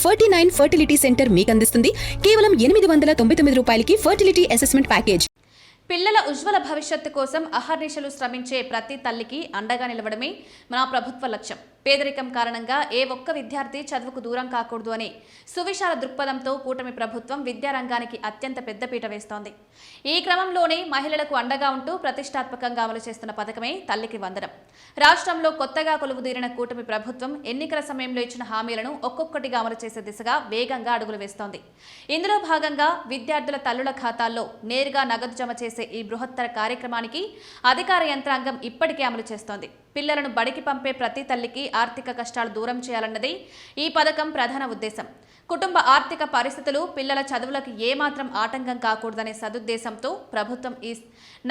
49 fertility centre మీకు అందిస్తుంది కేవలం 899 రూపాయలకి ఫర్టిలిటీ అసెస్మెంట్ ప్యాకేజ్. పిల్లల ఉజ్వల భవిష్యత్తు కోసం అహర్నిశలు శ్రమించే ప్రతి తల్లికి అండగా నిలవడమే మన ప్రభుత్వ లక్ష్యం. పేదరికం కారణంగా ఏ ఒక్క విద్యార్థి చదువుకు దూరం కాకూడదు అనే సువిశాల దృక్పథంతో కూటమి ప్రభుత్వం విద్యారంగానికి అత్యంత పెద్దపీట వేస్తోంది. ఈ క్రమంలోనే మహిళలకు అండగా ఉంటూ ప్రతిష్టాత్మకంగా అమలు చేస్తున్న పథకమే తల్లికి వందనం. రాష్ట్రంలో కొత్తగా కొలువుదీరిన కూటమి ప్రభుత్వం ఎన్నికల సమయంలో ఇచ్చిన హామీలను ఒక్కొక్కటిగా అమలు చేసే దిశగా వేగంగా అడుగులు వేస్తోంది. ఇందులో భాగంగా విద్యార్థుల తల్లుల ఖాతాల్లో నేరుగా నగదు జమ చేసే ఈ బృహత్తర కార్యక్రమానికి అధికార యంత్రాంగం ఇప్పటికే అమలు చేస్తోంది. పిల్లలను బడికి పంపే ప్రతి తల్లికి ఆర్థిక కష్టాలు దూరం చేయాలన్నది ఈ పథకం ప్రధాన ఉద్దేశం. కుటుంబ ఆర్థిక పరిస్థితులు పిల్లల చదువులకు ఏమాత్రం ఆటంకం కాకూడదనే సదుద్దేశంతో ప్రభుత్వం ఈ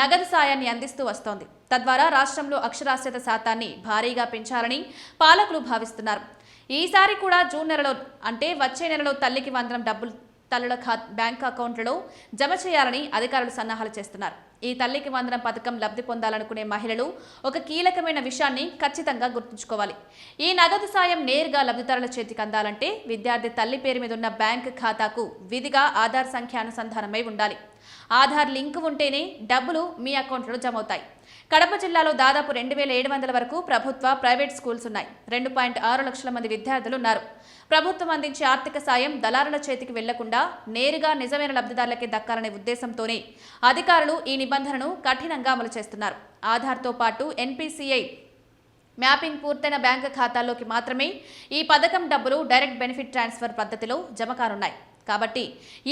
నగదు సాయాన్ని అందిస్తూ వస్తోంది. తద్వారా రాష్ట్రంలో అక్షరాస్యత శాతాన్ని భారీగా పెంచాలని పాలకులు భావిస్తున్నారు. ఈసారి కూడా జూన్ నెలలో అంటే వచ్చే నెలలో తల్లికి వందనం డబ్బులు తల్లుల బ్యాంక్ అకౌంట్లలో జమ చేయాలని అధికారులు సన్నాహాలు చేస్తున్నారు. ఈ తల్లికి వందనం పథకం లబ్ధి పొందాలనుకునే మహిళలు ఒక కీలకమైన విషయాన్ని ఖచ్చితంగా గుర్తుంచుకోవాలి. ఈ నగదు సాయం నేరుగా లబ్ధిదారుల చేతికి అందాలంటే విద్యార్థి తల్లి పేరు మీద ఉన్న బ్యాంక్ ఖాతాకు విధిగా ఆధార్ సంఖ్య అనుసంధానమై ఉండాలి. ఆధార్ లింక్ ఉంటేనే డబ్బులు మీ అకౌంట్లో జమ అవుతాయి. కడప జిల్లాలో దాదాపు 2700 వరకు ప్రభుత్వ, ప్రైవేట్ స్కూల్స్ ఉన్నాయి. 2.6 లక్షల మంది విద్యార్థులు ఉన్నారు. ప్రభుత్వం అందించే ఆర్థిక సాయం దళారుల చేతికి వెళ్లకుండా నేరుగా నిజమైన లబ్ధిదారులకే దక్కాలనే ఉద్దేశంతోనే అధికారులు ఈ నిబంధనను కఠినంగా అమలు చేస్తున్నారు. ఆధార్తో పాటు ఎన్పీసీఐ మ్యాపింగ్ పూర్తయిన బ్యాంకు ఖాతాల్లోకి మాత్రమే ఈ పథకం డబ్బులు డైరెక్ట్ బెనిఫిట్ ట్రాన్స్ఫర్ పద్ధతిలో జమ కానున్నాయి. కాబట్టి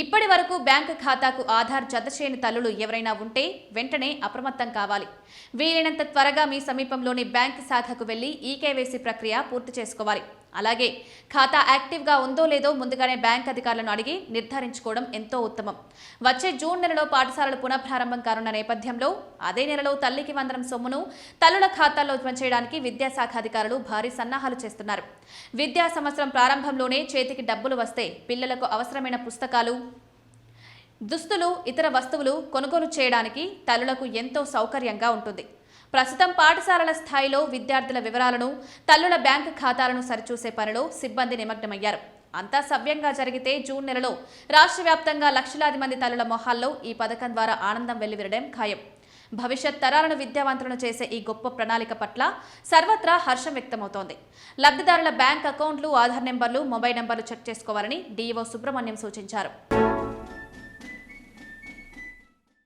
ఇప్పటి వరకు బ్యాంకు ఖాతాకు ఆధార్ జత చేయని తల్లులు ఎవరైనా ఉంటే వెంటనే అప్రమత్తం కావాలి. వీలైనంత త్వరగా మీ సమీపంలోని బ్యాంకు శాఖకు వెళ్లి ఈకేవైసీ ప్రక్రియ పూర్తి చేసుకోవాలి. అలాగే ఖాతా యాక్టివ్గా ఉందో లేదో ముందుగానే బ్యాంక్ అధికారులను అడిగి నిర్ధారించుకోవడం ఎంతో ఉత్తమం. వచ్చే జూన్ నెలలో పాఠశాలలు పునఃప్రారంభం కానున్న నేపథ్యంలో అదే నెలలో తల్లికి వందనం సొమ్మును తల్లుల ఖాతాల్లో జమ చేయడానికి విద్యాశాఖ అధికారులు భారీ సన్నాహాలు చేస్తున్నారు. విద్యా సంవత్సరం ప్రారంభంలోనే చేతికి డబ్బులు వస్తే పిల్లలకు అవసరమైన పుస్తకాలు, దుస్తులు, ఇతర వస్తువులు కొనుగోలు చేయడానికి తల్లులకు ఎంతో సౌకర్యంగా ఉంటుంది. ప్రస్తుతం పాఠశాలల స్థాయిలో విద్యార్థుల వివరాలను, తల్లుల బ్యాంకు ఖాతాలను సరిచూసే పనిలో సిబ్బంది నిమగ్నమయ్యారు. అంతా సవ్యంగా జరిగితే జూన్ నెలలో రాష్ట్ర వ్యాప్తంగా లక్షలాది మంది తల్లుల మొహాల్లో ఈ పథకం ద్వారా ఆనందం వెల్లివిరడం ఖాయం. భవిష్యత్ తరాలను విద్యావంతులను చేసే ఈ గొప్ప ప్రణాళిక పట్ల సర్వత్రా హర్షం వ్యక్తమవుతోంది. లబ్ధిదారుల బ్యాంక్ అకౌంట్లు, ఆధార్ నెంబర్లు, మొబైల్ నెంబర్లు చెక్ చేసుకోవాలని డీఈఓ సుబ్రహ్మణ్యం సూచించారు.